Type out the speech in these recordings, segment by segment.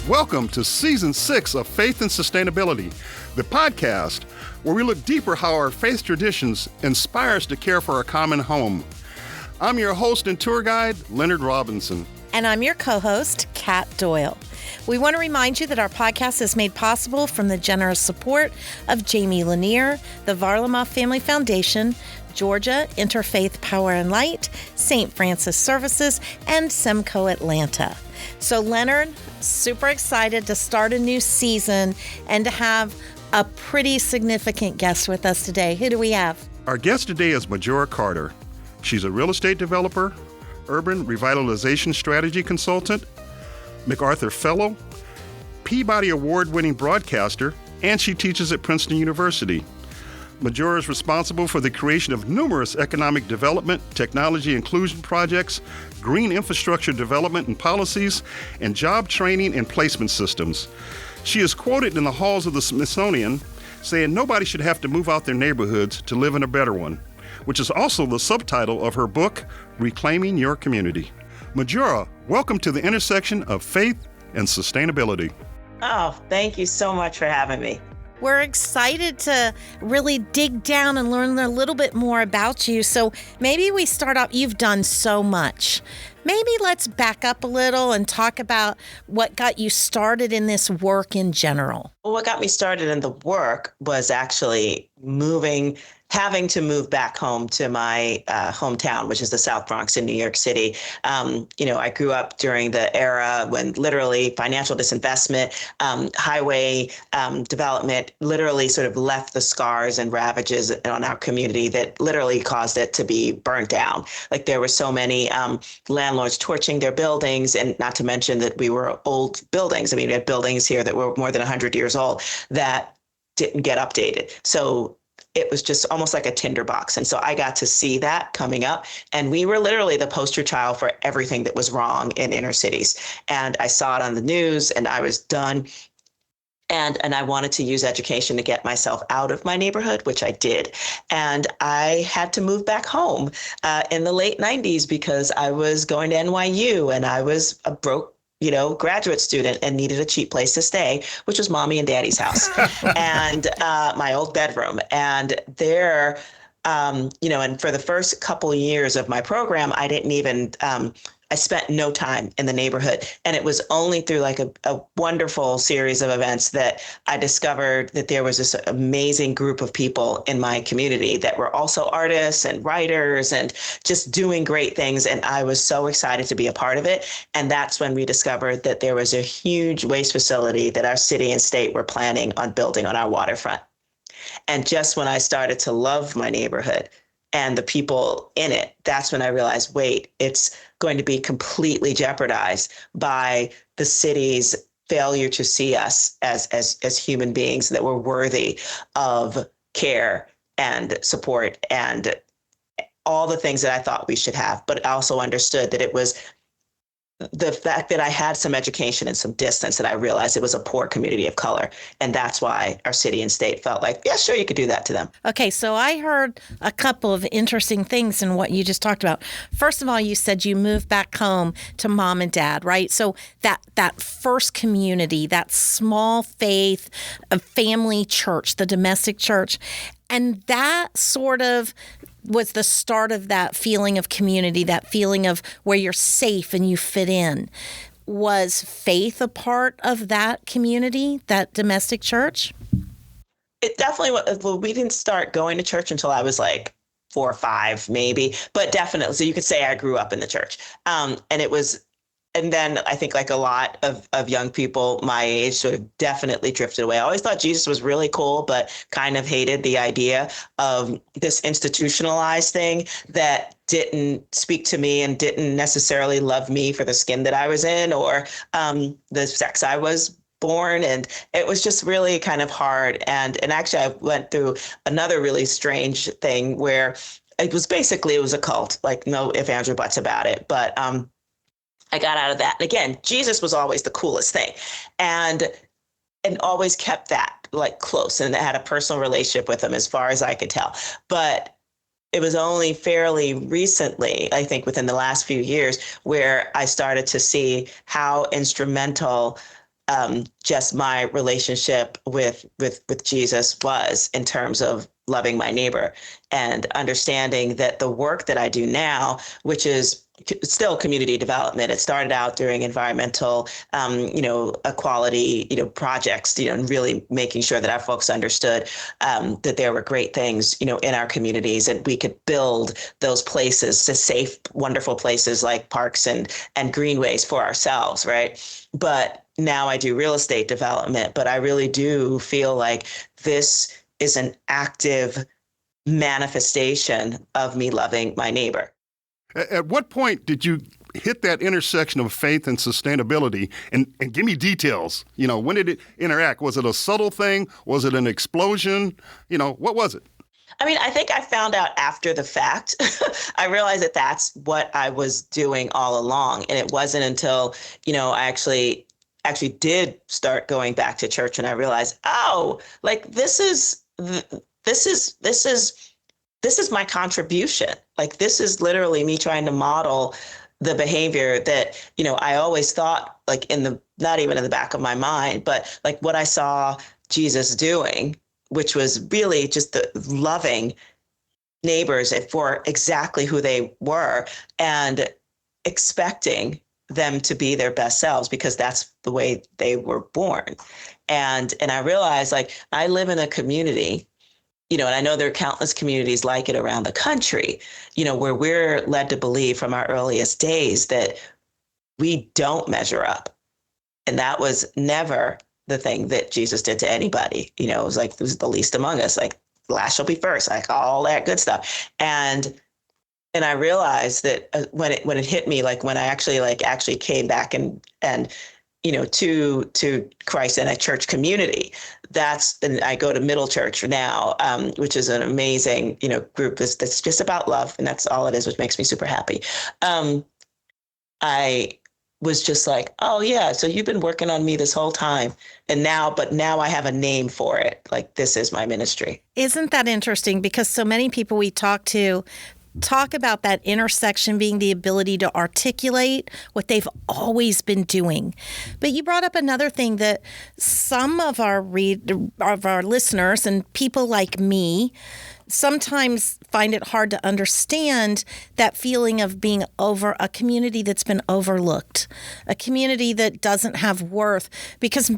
Welcome to Season 6 of Faith and Sustainability, the podcast where we look deeper how our faith traditions inspire us to care for our common home. I'm your host and tour guide, Leonard Robinson. And I'm your co-host, Kat Doyle. We want to remind you that our podcast is made possible from the generous support of Jamie Lanier, the Varlamov Family Foundation, Georgia Interfaith Power and Light, St. Francis Services, and Semco Atlanta. So Leonard, super excited to start a new season and to have a pretty significant guest with us today. Who do we have? Our guest today is Majora Carter. She's a real estate developer, urban revitalization strategy consultant, MacArthur Fellow, Peabody Award-winning broadcaster, and she teaches at Princeton University. Majora is responsible for the creation of numerous economic development, technology inclusion projects, green infrastructure development and policies, and job training and placement systems. She is quoted in the halls of the Smithsonian saying nobody should have to move out their neighborhoods to live in a better one, which is also the subtitle of her book, Reclaiming Your Community. Majora, welcome to the intersection of faith and sustainability. Oh, thank you so much for having me. We're excited to really dig down and learn a little bit more about you. So maybe we start off, you've done so much. Maybe let's back up a little and talk about what got you started in this work in general. Well, what got me started in the work was actually having to move back home to my hometown, which is the South Bronx in New York City. I grew up during the era when literally financial disinvestment, highway development literally sort of left the scars and ravages on our community that literally caused it to be burnt down. Like there were so many landlords torching their buildings, and not to mention that we were old buildings. I mean, we had buildings here that were more than 100 years old that didn't get updated. So it was just almost like a tinderbox. And so I got to see that coming up. And we were literally the poster child for everything that was wrong in inner cities. And I saw it on the news and I was done. And I wanted to use education to get myself out of my neighborhood, which I did. And I had to move back home in the late 90s because I was going to NYU and I was a broke graduate student and needed a cheap place to stay, which was mommy and daddy's house and my old bedroom. And there, and for the first couple of years of my program, I didn't even, I spent no time in the neighborhood. And it was only through like a wonderful series of events that I discovered that there was this amazing group of people in my community that were also artists and writers and just doing great things. And I was so excited to be a part of it. And that's when we discovered that there was a huge waste facility that our city and state were planning on building on our waterfront. And just when I started to love my neighborhood and the people in it, that's when I realized, wait, it's going to be completely jeopardized by the city's failure to see us as human beings that were worthy of care and support and all the things that I thought we should have, but also understood that it was the fact that I had some education and some distance that I realized it was a poor community of color. And that's why our city and state felt like, yeah, sure, you could do that to them. Okay, so I heard a couple of interesting things in what you just talked about. First of all, you said you moved back home to mom and dad, right? So that first community, that small faith, a family church, the domestic church, and that sort of was the start of that feeling of community, that feeling of where you're safe and you fit in. Was faith a part of that community, that domestic church? It definitely was. Well, we didn't start going to church until I was like 4 or 5, maybe, but definitely. So you could say I grew up in the church. And then I think like a lot of young people my age sort of definitely drifted away. I always thought Jesus was really cool, but kind of hated the idea of this institutionalized thing that didn't speak to me and didn't necessarily love me for the skin that I was in or the sex I was born. And it was just really kind of hard. And actually I went through another really strange thing where it was a cult, like no ifs, ands, or buts about it. But I got out of that. And again, Jesus was always the coolest thing and always kept that like close and had a personal relationship with him as far as I could tell. But it was only fairly recently, I think within the last few years, where I started to see how instrumental just my relationship with Jesus was in terms of loving my neighbor and understanding that the work that I do now, which is still community development. It started out doing environmental, equality, projects, and really making sure that our folks understood that there were great things, in our communities, and we could build those places to safe, wonderful places like parks and greenways for ourselves, right? But now I do real estate development, but I really do feel like this is an active manifestation of me loving my neighbor. At what point did you hit that intersection of faith and sustainability? And give me details. When did it interact? Was it a subtle thing? Was it an explosion? What was it? I mean, I think I found out after the fact. I realized that that's what I was doing all along. And it wasn't until, I actually did start going back to church and I realized, like this is my contribution. Like, this is literally me trying to model the behavior that, I always thought, like, not even in the back of my mind, but like what I saw Jesus doing, which was really just the loving neighbors for exactly who they were and expecting them to be their best selves because that's the way they were born. And I realized, like, I live in a community, and I know there are countless communities like it around the country, where we're led to believe from our earliest days that we don't measure up. And that was never the thing that Jesus did to anybody. It was like, it was the least among us, like last shall be first, like all that good stuff. And I realized that when it hit me, like when I actually came back and to Christ and a church community, and I go to Middle Church now, which is an amazing, group that's just about love. And that's all it is, which makes me super happy. I was just like, oh yeah, so you've been working on me this whole time. But now I have a name for it. Like, this is my ministry. Isn't that interesting? Because so many people we talk to talk about that intersection being the ability to articulate what they've always been doing. But you brought up another thing that some of our listeners and people like me sometimes find it hard to understand, that feeling of being over a community that's been overlooked, a community that doesn't have worth, because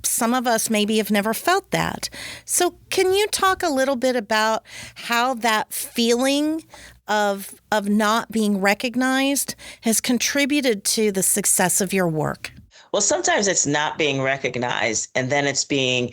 some of us maybe have never felt that. So can you talk a little bit about how that feeling of not being recognized has contributed to the success of your work? Well, sometimes it's not being recognized, and then it's being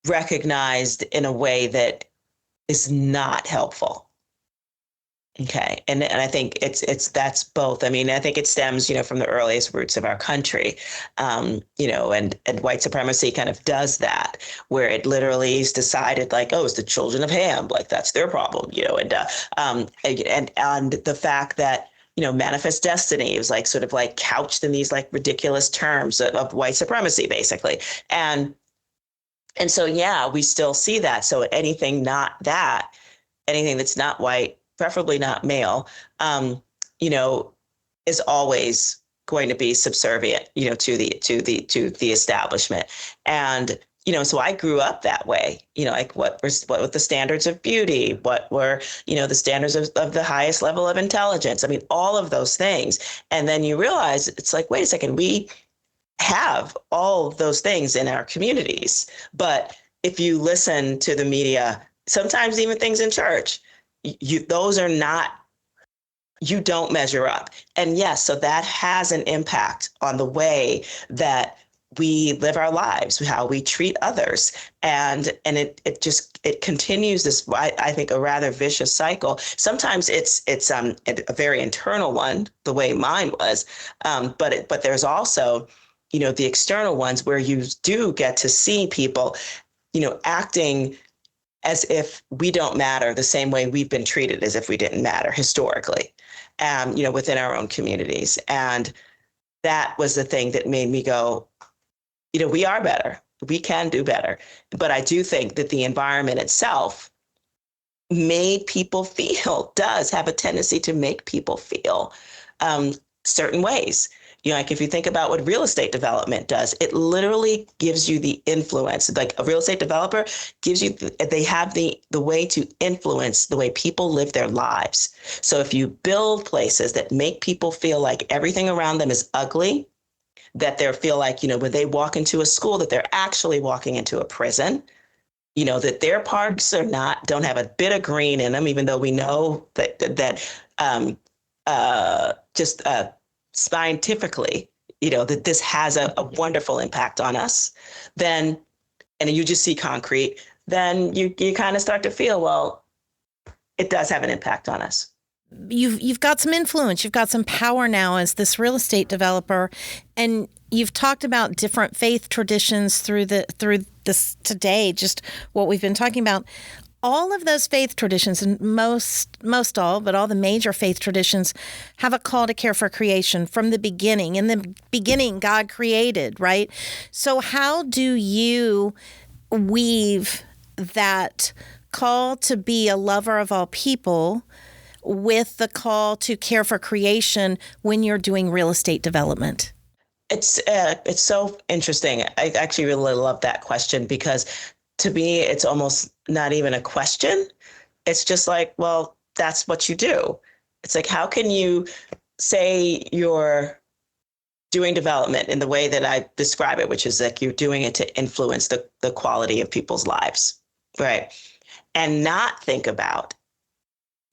recognized in a way that is not helpful. Okay. And I think that's both. I mean, I think it stems, from the earliest roots of our country, and white supremacy kind of does that, where it literally is decided like, oh, it's the children of Ham, like that's their problem, and the fact that, manifest destiny is like sort of like couched in these like ridiculous terms of white supremacy, basically. And so, yeah, we still see that. So anything that's not white, preferably not male, is always going to be subservient, to the establishment. And, so I grew up that way, like what were the standards of beauty, what were, the standards of the highest level of intelligence. I mean, all of those things. And then you realize it's like, wait a second, we have all of those things in our communities. But if you listen to the media, sometimes even things in church, those are not, you don't measure up. And yes, so that has an impact on the way that we live our lives, how we treat others. And it continues this, I think, a rather vicious cycle. Sometimes it's a very internal one, the way mine was. But there's also, the external ones where you do get to see people, acting as if we don't matter the same way we've been treated as if we didn't matter historically, within our own communities. And that was the thing that made me go, we are better. We can do better. But I do think that the environment itself does have a tendency to make people feel certain ways. Like if you think about what real estate development does, it literally gives you the influence. Like a real estate developer gives you, they have the way to influence the way people live their lives. So if you build places that make people feel like everything around them is ugly, that they feel like, when they walk into a school, that they're actually walking into a prison, that their parks don't have a bit of green in them, even though we know that scientifically, that this has a wonderful impact on us, then, and you just see concrete, then you kind of start to feel, well, it does have an impact on us. You've got some influence, you've got some power now as this real estate developer, and you've talked about different faith traditions through this today, just what we've been talking about. All of those faith traditions, and most all, but all the major faith traditions have a call to care for creation from the beginning. In the beginning, God created, right? So how do you weave that call to be a lover of all people with the call to care for creation when you're doing real estate development? It's so interesting. I actually really love that question, because to me, it's almost not even a question. It's just like, well, that's what you do. It's like, how can you say you're doing development in the way that I describe it, which is like you're doing it to influence the quality of people's lives, right? And not think about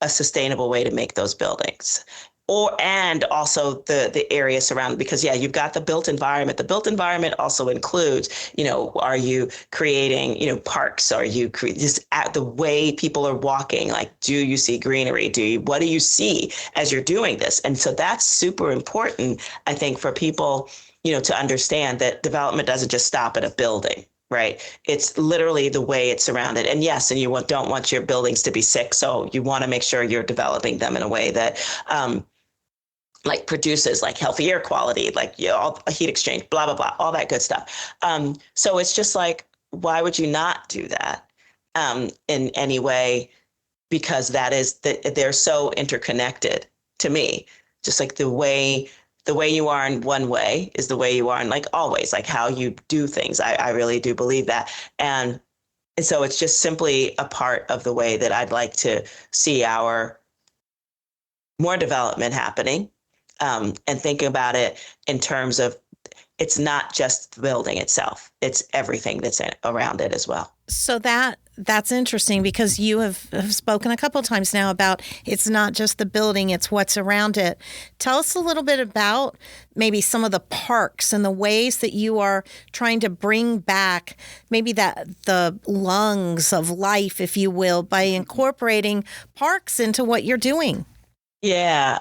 a sustainable way to make those buildings, and also the area surrounding, because you've got the built environment. The built environment also includes, are you creating, parks? Are you just at the way people are walking? Like, do you see greenery? What do you see as you're doing this? And so that's super important, I think, for people, to understand that development doesn't just stop at a building. Right. It's literally the way it's surrounded. And yes, and you don't want your buildings to be sick. So you want to make sure you're developing them in a way that like produces like healthy air quality, like, all heat exchange, blah, blah, blah, all that good stuff. So it's just like, why would you not do that in any way? Because they're so interconnected to me, just like the way you are in one way is the way you are in, like, always, like how you do things. I really do believe that. And so it's just simply a part of the way that I'd like to see our more development happening, and thinking about it in terms of, it's not just the building itself, it's everything that's around it as well. So that's interesting, because you have spoken a couple of times now about it's not just the building, it's what's around it. Tell us a little bit about maybe some of the parks and the ways that you are trying to bring back maybe the lungs of life, if you will, by incorporating parks into what you're doing. Yeah.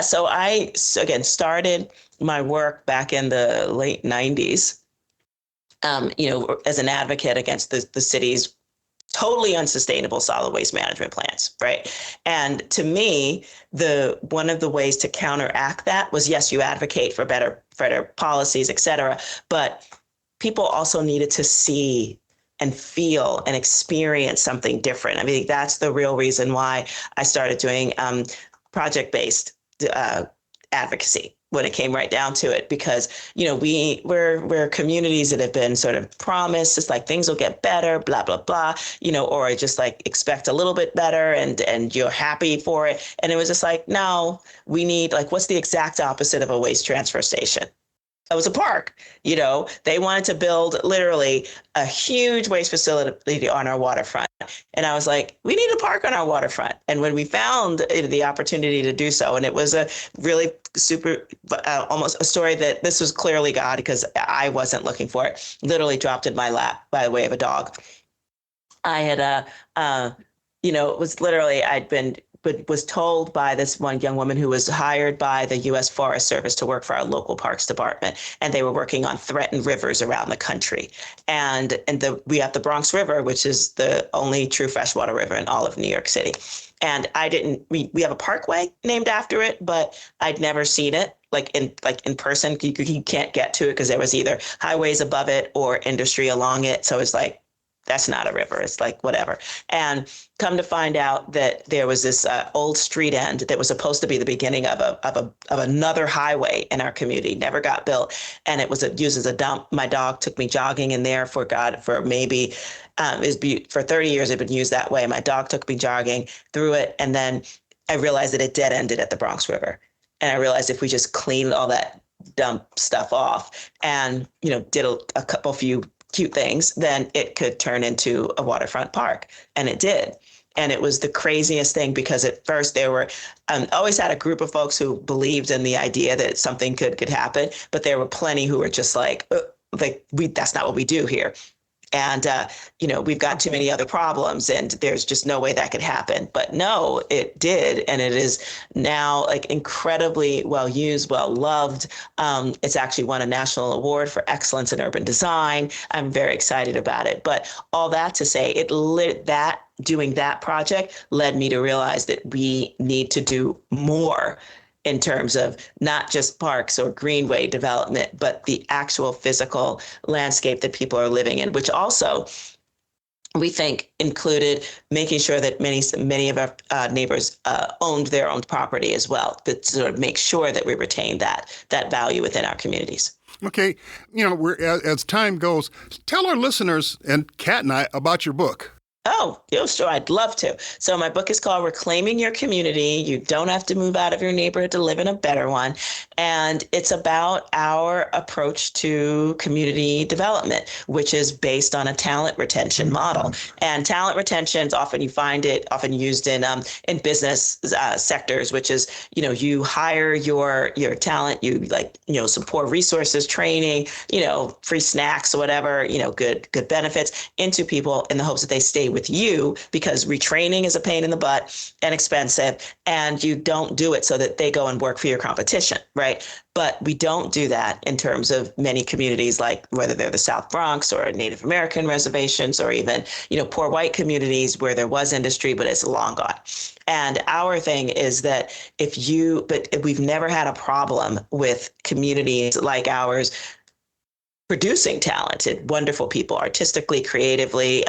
So I, again, started my work back in the late 90s. As an advocate against the city's totally unsustainable solid waste management plans, right? And to me, one of the ways to counteract that was, yes, you advocate for better policies, et cetera, but people also needed to see and feel and experience something different. I mean, that's the real reason why I started doing project-based advocacy, when it came right down to it, because, we're communities that have been sort of promised, it's like things will get better, blah, blah, blah, or just like expect a little bit better and you're happy for it. And it was just like, no, we need, like, what's the exact opposite of a waste transfer station? It was a park. They wanted to build literally a huge waste facility on our waterfront. And I was like, we need a park on our waterfront. And when we found the opportunity to do so, and it was a really super, almost a story that this was clearly God, because I wasn't looking for it, literally dropped in my lap by way of a dog. I had, it was literally, was told by this one young woman who was hired by the U.S. Forest Service to work for our local parks department, and they were working on threatened rivers around the country. And we have the Bronx River, which is the only true freshwater river in all of New York City. And we have a parkway named after it, but I'd never seen it in person. You can't get to it because there was either highways above it or industry along it. So it's like, that's not a river. It's like whatever. And come to find out that there was this old street end that was supposed to be the beginning of another highway in our community, never got built. And it was used as a dump. My dog took me jogging in there for maybe for 30 years. It had been used that way. My dog took me jogging through it. And then I realized that it dead ended at the Bronx River. And I realized if we just cleaned all that dump stuff off and, did a few cute things, then it could turn into a waterfront park. And it did. And it was the craziest thing because at first there were, always had a group of folks who believed in the idea that something could happen, but there were plenty who were just like that's not what we do here. And, we've got too many other problems and there's just no way that could happen. But no, it did. And it is now like incredibly well used, well loved. It's actually won a national award for excellence in urban design. I'm very excited about it. But all that to say, doing that project led me to realize that we need to do more in terms of not just parks or greenway development, but the actual physical landscape that people are living in, which also we think included making sure that many of our neighbors owned their own property as well, to sort of make sure that we retain that value within our communities. Okay, as time goes, tell our listeners and Kat and I about your book. Oh, yeah, sure. I'd love to. So my book is called Reclaiming Your Community. You don't have to move out of your neighborhood to live in a better one. And it's about our approach to community development, which is based on a talent retention model. And talent retention is often used in business sectors, which is, you hire your talent, you support resources, training, free snacks, whatever, good benefits into people in the hopes that they stay with you, because retraining is a pain in the butt and expensive, and you don't do it so that they go and work for your competition, right? But we don't do that in terms of many communities, like whether they're the South Bronx or Native American reservations, or even, poor white communities where there was industry, but it's long gone. And our thing is that we've never had a problem with communities like ours producing talented, wonderful people, artistically, creatively,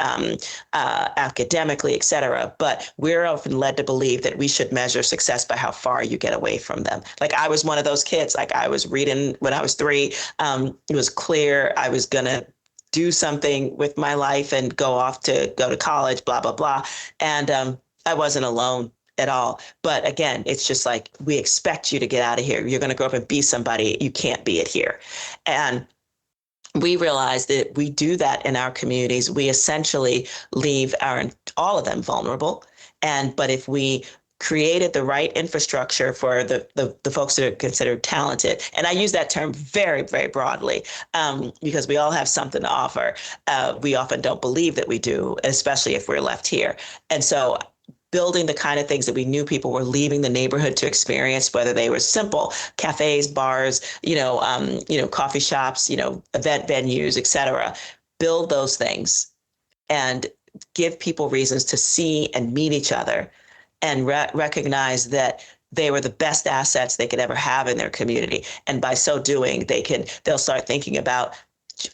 academically, et cetera. But we're often led to believe that we should measure success by how far you get away from them. Like I was one of those kids. Like I was reading when I was 3. It was clear I was going to do something with my life and go to college, blah, blah, blah. And I wasn't alone at all. But again, it's just like, we expect you to get out of here. You're going to grow up and be somebody. You can't be it here. And we realize that we do that in our communities. We essentially leave all of them vulnerable. But if we created the right infrastructure for the folks that are considered talented, and I use that term very, very broadly, because we all have something to offer. We often don't believe that we do, especially if we're left here. And so building the kind of things that we knew people were leaving the neighborhood to experience, whether they were simple cafes, bars, coffee shops, event venues, et cetera. Build those things and give people reasons to see and meet each other, and recognize that they were the best assets they could ever have in their community. And by so doing, they'll start thinking about,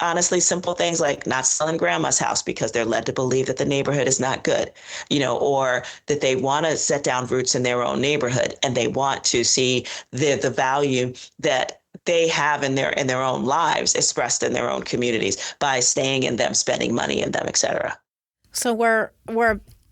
honestly, simple things like not selling grandma's house because they're led to believe that the neighborhood is not good, or that they want to set down roots in their own neighborhood, and they want to see the value that they have in their own lives expressed in their own communities by staying in them, spending money in them, et cetera. So we're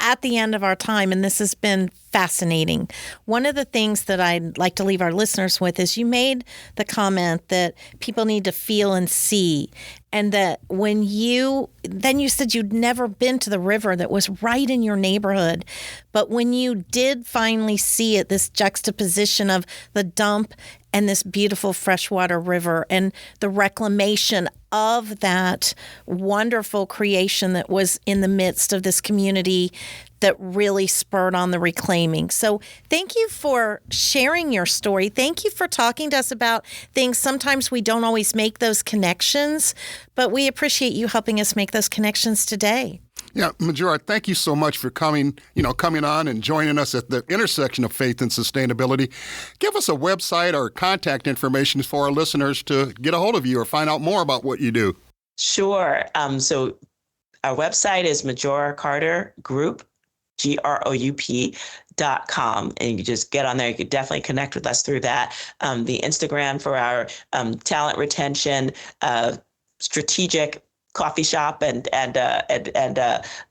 at the end of our time, and this has been fascinating. One of the things that I'd like to leave our listeners with is you made the comment that people need to feel and see, and that then you said you'd never been to the river that was right in your neighborhood. But when you did finally see it, this juxtaposition of the dump and this beautiful freshwater river and the reclamation of that wonderful creation that was in the midst of this community that really spurred on the reclaiming. So thank you for sharing your story. Thank you for talking to us about things. Sometimes we don't always make those connections, but we appreciate you helping us make those connections today. Yeah, Majora, thank you so much for coming on and joining us at the intersection of faith and sustainability. Give us a website or contact information for our listeners to get a hold of you or find out more about what you do. Sure. So Our website is Majora Carter Group, GROUP.com. And you can just get on there. You could definitely connect with us through that. The Instagram for our talent retention, strategic coffee shop and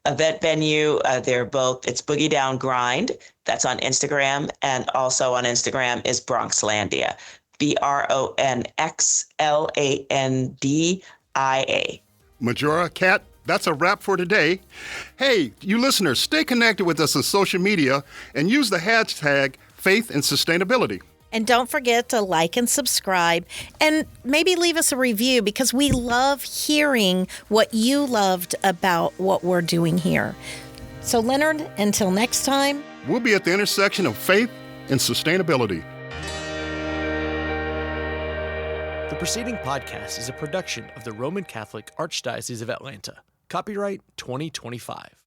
event venue. They're both, it's Boogie Down Grind. That's on Instagram. And also on Instagram is Bronxlandia, BRONXLANDIA. Majora, Kat, that's a wrap for today. Hey, you listeners, stay connected with us on social media and use the hashtag Faith and Sustainability. And don't forget to like and subscribe and maybe leave us a review, because we love hearing what you loved about what we're doing here. So, Leonard, until next time, We'll be at the intersection of faith and sustainability. The preceding podcast is a production of the Roman Catholic Archdiocese of Atlanta. Copyright 2025.